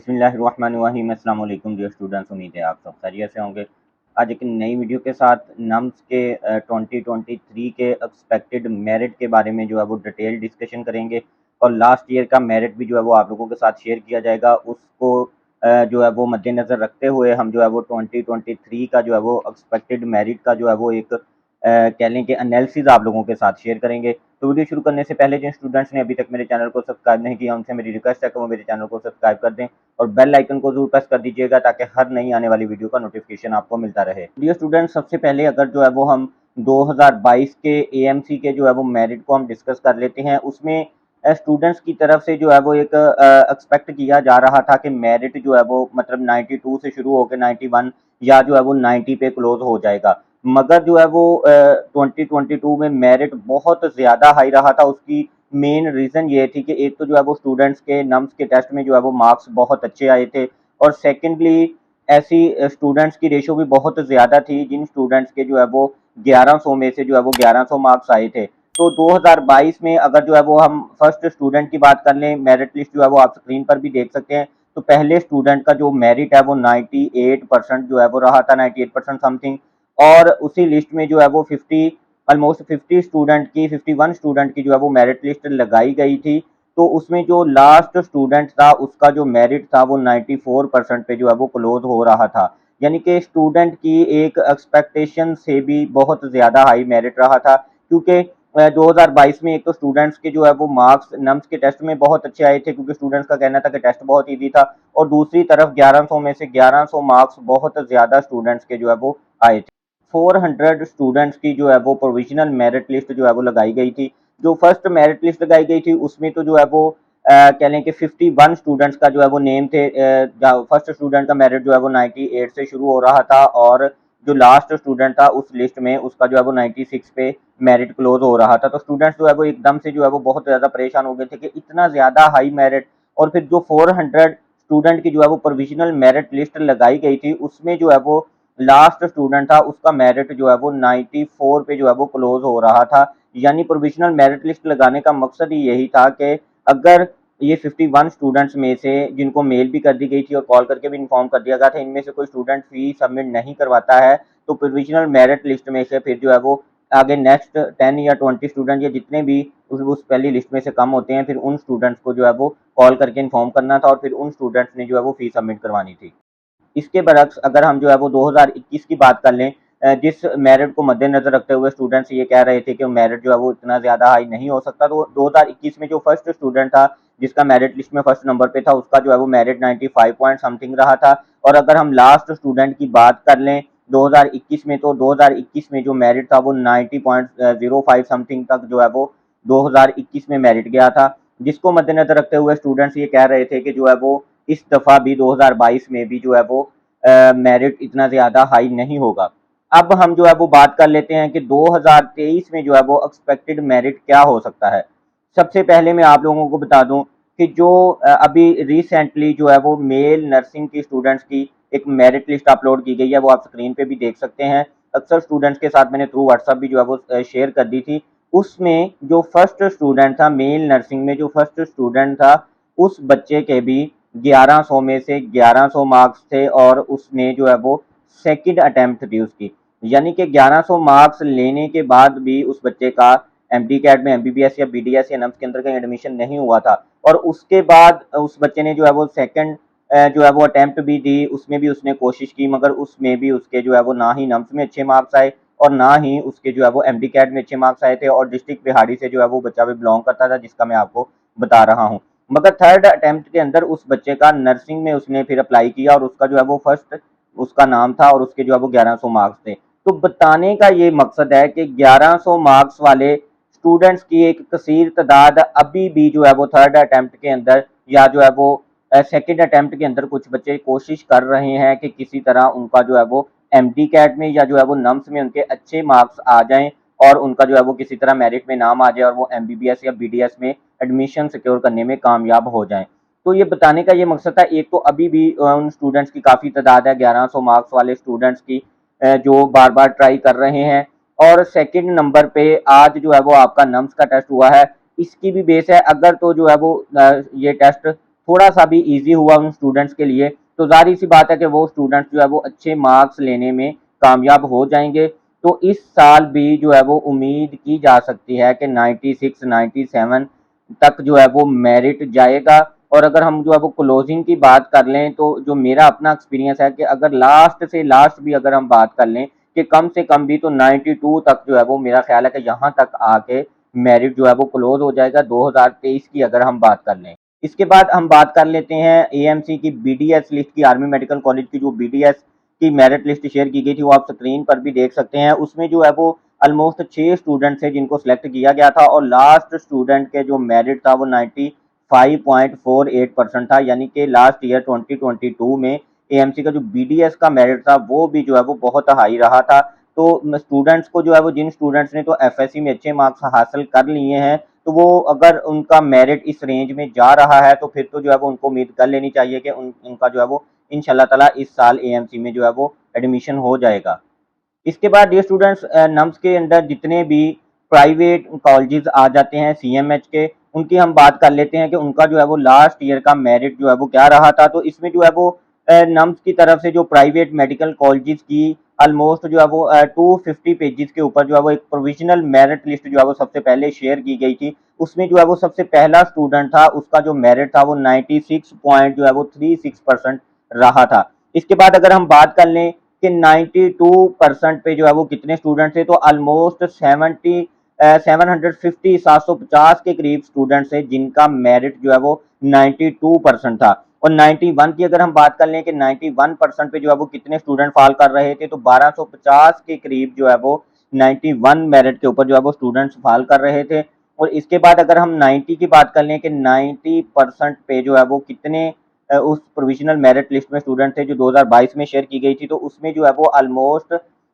बिस्मिल्लाहिर्रहमानिर्रहीम। अस्सलाम वालेकुम डियर स्टूडेंट्स, उम्मीद है आप सब खैरियत से होंगे। आज एक नई वीडियो के साथ नम्स के 2023 के एक्सपेक्टेड मेरिट के बारे में जो है वो डिटेल डिस्कशन करेंगे और लास्ट ईयर का मेरिट भी जो है वो आप लोगों के साथ शेयर किया जाएगा। उसको जो है वो मद्देनज़र रखते हुए हम जो है वो 2023 का जो है वो एक्सपेक्टेड मेरिट का जो है वो एक कह लें कि एनालिसिस आप लोगों के साथ शेयर करेंगे। तो वीडियो शुरू करने से पहले जिन स्टूडेंट्स ने अभी तक मेरे चैनल को सब्सक्राइब नहीं किया उनसे मेरी रिक्वेस्ट है कि वो मेरे चैनल को सब्सक्राइब कर दें और बेल आइकन को जरूर प्रेस कर दीजिएगा ताकि हर नई आने वाली वीडियो का नोटिफिकेशन आपको मिलता रहे। डियर स्टूडेंट्स, सबसे पहले अगर जो है वो हम 2022 के एएमसी के जो है वो मेरिट को हम डिस्कस कर लेते हैं। उसमें स्टूडेंट्स की तरफ से जो है वो एक एक्सपेक्ट किया जा रहा था कि मेरिट जो है वो मतलब 92 से शुरू होकर 91 या जो है वो 90 पे क्लोज हो जाएगा। मगर जो है वो 2022 में मेरिट बहुत ज़्यादा हाई रहा था। उसकी मेन रीज़न ये थी कि एक तो जो है वो स्टूडेंट्स के नम्स के टेस्ट में जो है वो मार्क्स बहुत अच्छे आए थे और सेकेंडली ऐसी स्टूडेंट्स की रेशो भी बहुत ज़्यादा थी जिन स्टूडेंट्स के जो है वो 1100 में से जो है वो 1100 मार्क्स आए थे। तो 2022 में अगर जो है वो हम फर्स्ट स्टूडेंट की बात कर लें, मेरिट लिस्ट जो है वो आप स्क्रीन पर भी देख सकते हैं। तो पहले स्टूडेंट का जो मेरिट है वो 98% जो है वो रहा था, 98% समथिंग। और उसी लिस्ट में जो है वो 51 स्टूडेंट की जो है वो मेरिट लिस्ट लगाई गई थी। तो उसमें जो लास्ट स्टूडेंट था उसका जो मेरिट था वो 94% पे जो है वो क्लोज हो रहा था। यानी कि स्टूडेंट की एक एक्सपेक्टेशन से भी बहुत ज़्यादा हाई मेरिट रहा था, क्योंकि 2022 में एक तो स्टूडेंट्स के जो है वो मार्क्स नम्स के टेस्ट में बहुत अच्छे आए थे क्योंकि स्टूडेंट्स का कहना था कि टेस्ट बहुत ईजी था, और दूसरी तरफ 1100 में से 1100 मार्क्स बहुत ज़्यादा स्टूडेंट्स के जो है वो आए थे। 400 स्टूडेंट्स की जो है वो प्रोविजनल मेरिट लिस्ट जो है वो लगाई गई थी। जो फर्स्ट मेरिट लिस्ट लगाई गई थी उसमें तो जो है वो कह लें कि 51 स्टूडेंट्स का जो है वो नेम थे। फर्स्ट स्टूडेंट का मेरिट जो है वो 98 से शुरू हो रहा था और जो लास्ट स्टूडेंट था उस लिस्ट में उसका जो है वो 96 पे मेरिट क्लोज हो रहा था। तो स्टूडेंट्स जो है वो एकदम से जो है वो बहुत ज़्यादा परेशान हो गए थे कि इतना ज़्यादा हाई मेरिट, और फिर जो 400 स्टूडेंट की जो है वो प्रोविजनल मेरिट लिस्ट लगाई गई थी उसमें जो है वो लास्ट स्टूडेंट था उसका मेरिट जो है वो 94 पे जो है वो क्लोज हो रहा था। यानी प्रोविजनल मेरिट लिस्ट लगाने का मकसद ही यही था कि अगर ये 51 स्टूडेंट्स में से जिनको मेल भी कर दी गई थी और कॉल करके भी इन्फॉर्म कर दिया गया था, इनमें से कोई स्टूडेंट फी सबमिट नहीं करवाता है तो प्रोविजनल मेरिट लिस्ट में से फिर जो है वो आगे नेक्स्ट 10 या 20 स्टूडेंट या जितने भी उस पहली लिस्ट में से कम होते हैं, फिर उन स्टूडेंट्स को जो है वो कॉल करके इन्फॉर्म करना था और फिर उन स्टूडेंट्स ने जो है वो फी सबमिट करवानी थी। इसके बरक्स अगर हम जो है वो 2021 की बात कर लें, जिस मेरिट को मद्देनजर रखते हुए स्टूडेंट्स ये कह रहे थे कि मेरिट जो है वो इतना ज़्यादा हाई नहीं हो सकता, तो 2021 में जो फर्स्ट स्टूडेंट था जिसका मेरिट लिस्ट में फर्स्ट नंबर पे था उसका जो है वो मेरिट 95 पॉइंट समथिंग रहा था। और अगर हम लास्ट स्टूडेंट की बात कर लें 2021 में, तो 2021 में जो मेरिट था वो 90.05 समथिंग तक जो है वो 2021 में मेरिट गया था, जिसको मद्देनजर रखते हुए स्टूडेंट्स ये कह रहे थे कि जो है वो इस दफ़ा भी 2022 में भी जो है वो मेरिट इतना ज़्यादा हाई नहीं होगा। अब हम जो है वो बात कर लेते हैं कि 2023 में जो है वो एक्सपेक्टेड मेरिट क्या हो सकता है। सबसे पहले मैं आप लोगों को बता दूं कि जो अभी रिसेंटली जो है वो मेल नर्सिंग की स्टूडेंट्स की एक मेरिट लिस्ट अपलोड की गई है, वो आप स्क्रीन पे भी देख सकते हैं। अक्सर स्टूडेंट्स के साथ मैंने थ्रू व्हाट्सएप भी जो है वो शेयर कर दी थी। उसमें जो फर्स्ट स्टूडेंट था मेल नर्सिंग में, जो फर्स्ट स्टूडेंट था उस बच्चे के भी 1100 में से 1100 मार्क्स थे और उसने जो है वो सेकंड अटेम्प्ट थी उसकी। यानी कि 1100 मार्क्स लेने के बाद भी उस बच्चे का एमडी कैट में एमबीबीएस या बीडीएस या नम्स के अंदर कहीं एडमिशन नहीं हुआ था, और उसके बाद उस बच्चे ने जो है वो सेकंड जो है वो अटेम्प्ट भी दी, उसमें भी उसने कोशिश की, मगर उसमें भी उसके जो है वो ना ही नम्स में अच्छे मार्क्स आए और ना ही उसके जो है वो एमडी कैट में अच्छे मार्क्स आए थे, और डिस्ट्रिक्ट बिहाड़ी से जो है वो बच्चा भी बिलोंग करता था जिसका मैं आपको बता रहा हूँ। मगर थर्ड अटेम्प्ट के अंदर उस बच्चे का नर्सिंग में उसने फिर अप्लाई किया और उसका जो है वो फर्स्ट उसका नाम था और उसके जो है वो 1100 मार्क्स थे। तो बताने का ये मकसद है कि 1100 मार्क्स वाले स्टूडेंट्स की एक कसीर तादाद अभी भी जो है वो थर्ड अटेम्प्ट के अंदर या जो है वो सेकेंड अटेम्प्ट के अंदर कुछ बच्चे कोशिश कर रहे हैं कि किसी तरह उनका जो है वो एमडी कैट में या जो है वो नम्स में उनके अच्छे मार्क्स आ जाएं और उनका जो है वो किसी तरह मेरिट में नाम आ जाए और वो एमबीबीएस या बीडीएस में एडमिशन सिक्योर करने में कामयाब हो जाएं। तो ये बताने का ये मकसद था, एक तो अभी भी उन स्टूडेंट्स की काफ़ी तादाद है 1100 मार्क्स वाले स्टूडेंट्स की जो बार बार ट्राई कर रहे हैं, और सेकंड नंबर पे आज जो है वो आपका नम्स का टेस्ट हुआ है, इसकी भी बेस है। अगर तो जो है वो ये टेस्ट थोड़ा सा भी ईजी हुआ उन स्टूडेंट्स के लिए, तो जाहिर सी बात है कि वो स्टूडेंट्स जो है वो अच्छे मार्क्स लेने में कामयाब हो जाएंगे। तो इस साल भी जो है वो उम्मीद की जा सकती है कि 96 97 तक जो है वो मेरिट जाएगा। और अगर हम जो है वो क्लोजिंग की बात कर लें, तो जो मेरा अपना एक्सपीरियंस है कि अगर लास्ट से लास्ट भी अगर हम बात कर लें कि कम से कम भी तो 92 तक जो है वो मेरा ख्याल है कि यहाँ तक आके मेरिट जो है वो क्लोज हो जाएगा 2023 की अगर हम बात कर लें। इसके बाद हम बात कर लेते हैं एएमसी की बीडीएस लिस्ट की, आर्मी मेडिकल कॉलेज की जो बीडीएस की मेरिट लिस्ट शेयर की गई थी वो आप स्क्रीन पर भी देख सकते हैं। उसमें जो है वो ऑलमोस्ट 6 स्टूडेंट थे जिनको सिलेक्ट किया गया था और लास्ट स्टूडेंट के जो मेरिट था वो 95.48% था, यानी कि लास्ट ईयर 2022 में एएमसी का जो बीडीएस का मेरिट था वो भी जो है वो बहुत हाई रहा था। तो स्टूडेंट्स को जो है वो, जिन स्टूडेंट्स ने तो एफएससी में अच्छे मार्क्स हासिल कर लिए हैं, तो वो अगर उनका मेरिट इस रेंज में जा रहा है तो फिर तो जो है वो उनको उम्मीद कर लेनी चाहिए कि उनका जो है वो इंशाल्लाह ताला इस साल एएमसी में जो है वो एडमिशन हो जाएगा। इसके बाद डियर स्टूडेंट्स, नम्स के अंदर जितने भी प्राइवेट कॉलेजेस आ जाते हैं सीएमएच के, उनकी हम बात कर लेते हैं कि उनका जो है वो लास्ट ईयर का मेरिट जो है वो क्या रहा था। तो इसमें जो है वो नम्स की तरफ से जो प्राइवेट मेडिकल कॉलेजेस की ऑलमोस्ट जो है वो 250 पेजेस के ऊपर जो है वो एक प्रोविजनल मेरिट लिस्ट जो है वो सबसे पहले शेयर की गई थी। उसमें जो है वो सबसे पहला स्टूडेंट था, उसका जो मेरिट था वो 96 पॉइंट जो है वो 36% रहा था। इसके बाद अगर हम बात कर लें कि 92% पे जो है वो कितने स्टूडेंट थे, तो ऑलमोस्ट 750 के करीब स्टूडेंट्स थे जिनका मेरिट जो है वो 92% था। और 91 की अगर हम बात कर लें कि 91% पे जो है वो कितने स्टूडेंट फॉल कर रहे थे, तो 1250 के करीब जो है वो 91 मेरिट के ऊपर जो है वो स्टूडेंट्स फॉल कर रहे थे। और इसके बाद अगर हम 90 की बात कर लें कि 90% पे जो है वो कितने उस प्रोविजनल मेरिट लिस्ट में स्टूडेंट थे जो 2022 में शेयर की गई थी, तो उसमें जो है वो ऑलमोस्ट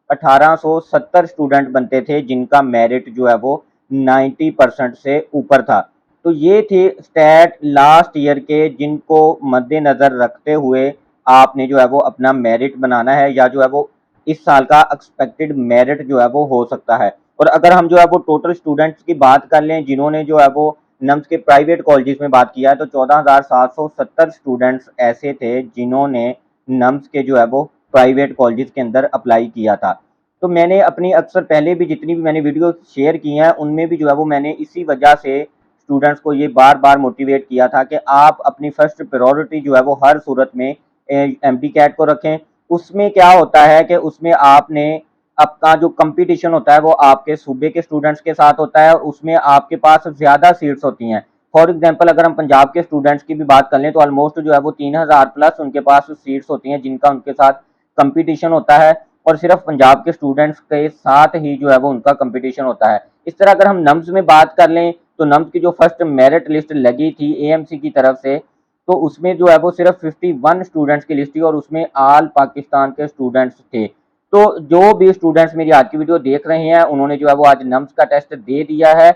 1870 स्टूडेंट बनते थे जिनका मेरिट जो है वो 90% से ऊपर था। तो ये थे स्टैट लास्ट ईयर के, जिनको मद्देनजर रखते हुए आपने जो है वो अपना मेरिट बनाना है, या जो है वो इस साल का एक्सपेक्टेड मेरिट जो है वो हो सकता है। और अगर हम जो है वो टोटल स्टूडेंट्स की बात कर लें जिन्होंने जो है वो नम्स के प्राइवेट कॉलेजेस में बात किया है, तो 14,770 स्टूडेंट्स ऐसे थे जिन्होंने नम्स के जो है वो प्राइवेट कॉलेजेस के अंदर अप्लाई किया था। तो मैंने अपनी अक्सर पहले भी जितनी भी मैंने वीडियो शेयर की हैं उनमें भी जो है वो मैंने इसी वजह से स्टूडेंट्स को ये बार बार मोटिवेट किया था कि आप अपनी फर्स्ट प्रायोरिटी जो है वो हर सूरत में एमडी कैट को रखें। उसमें क्या होता है कि उसमें आपने आपका जो कंपटीशन होता है वो आपके सूबे के स्टूडेंट्स के साथ होता है और उसमें आपके पास ज़्यादा सीट्स होती हैं। फॉर एग्जांपल अगर हम पंजाब के स्टूडेंट्स की भी बात कर लें तो ऑलमोस्ट जो है वो 3000 प्लस उनके पास सीट्स होती हैं जिनका उनके साथ कंपटीशन होता है, और सिर्फ पंजाब के स्टूडेंट्स के साथ ही जो है वो उनका कंपटीशन होता है। इस तरह अगर हम नम्स में बात कर लें तो नम्स की जो फर्स्ट मेरिट लिस्ट लगी थी एएमसी की तरफ से, तो उसमें जो है वो सिर्फ 51 स्टूडेंट्स की लिस्ट थी और उसमें ऑल पाकिस्तान के स्टूडेंट्स थे। तो जो भी स्टूडेंट्स मेरी आज की वीडियो देख रहे हैं उन्होंने जो है वो आज नम्स का टेस्ट दे दिया है।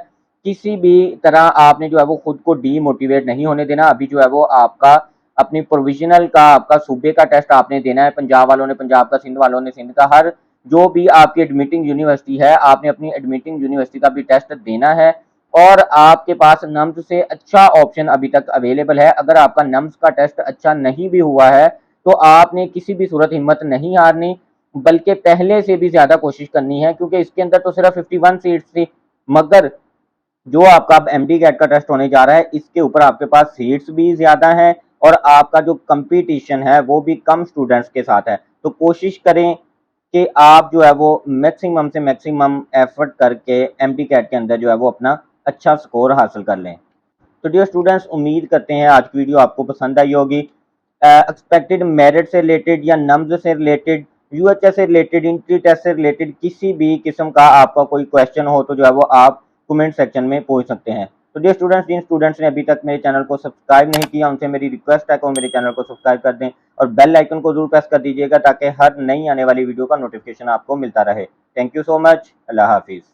किसी भी तरह आपने जो है वो खुद को डीमोटिवेट नहीं होने देना। अभी जो है वो आपका अपनी प्रोविजनल का, आपका सूबे का टेस्ट आपने देना है। पंजाब वालों ने पंजाब का, सिंध वालों ने सिंध का, हर जो भी आपकी एडमिटिंग यूनिवर्सिटी है आपने अपनी एडमिटिंग यूनिवर्सिटी का भी टेस्ट देना है। और आपके पास नम्स से अच्छा ऑप्शन अभी तक अवेलेबल है। अगर आपका नम्स का टेस्ट अच्छा नहीं भी हुआ है तो आपने किसी भी सूरत हिम्मत नहीं हारनी, बल्कि पहले से भी ज्यादा कोशिश करनी है, क्योंकि इसके अंदर तो सिर्फ 51 सीट्स थी, मगर जो आपका अब एमडी कैट का टेस्ट होने जा रहा है इसके ऊपर आपके पास सीट्स भी ज्यादा हैं और आपका जो कंपटीशन है वो भी कम स्टूडेंट्स के साथ है। तो कोशिश करें कि आप जो है वो मैक्सिमम से मैक्सिमम एफर्ट करके एमडी कैट के अंदर जो है वो अपना अच्छा स्कोर हासिल कर लें। तो डियर स्टूडेंट्स, उम्मीद करते हैं आज की वीडियो आपको पसंद आई होगी। एक्सपेक्टेड मेरिट से रिलेटेड या नम्स से रिलेटेड, यूएचएस से रिलेटेड, इंट्री टेस्ट से रिलेटेड किसी भी किस्म का आपका कोई क्वेश्चन हो तो जो है वो आप कमेंट सेक्शन में पूछ सकते हैं। तो डियर स्टूडेंट्स, जिन स्टूडेंट्स ने अभी तक मेरे चैनल को सब्सक्राइब नहीं किया उनसे मेरी रिक्वेस्ट है कि वो मेरे चैनल को सब्सक्राइब कर दें और बेल आइकन को जरूर प्रेस कर दीजिएगा ताकि हर नई आने वाली वीडियो का नोटिफिकेशन आपको मिलता रहे। Thank you so much. अल्लाह हाफिज़।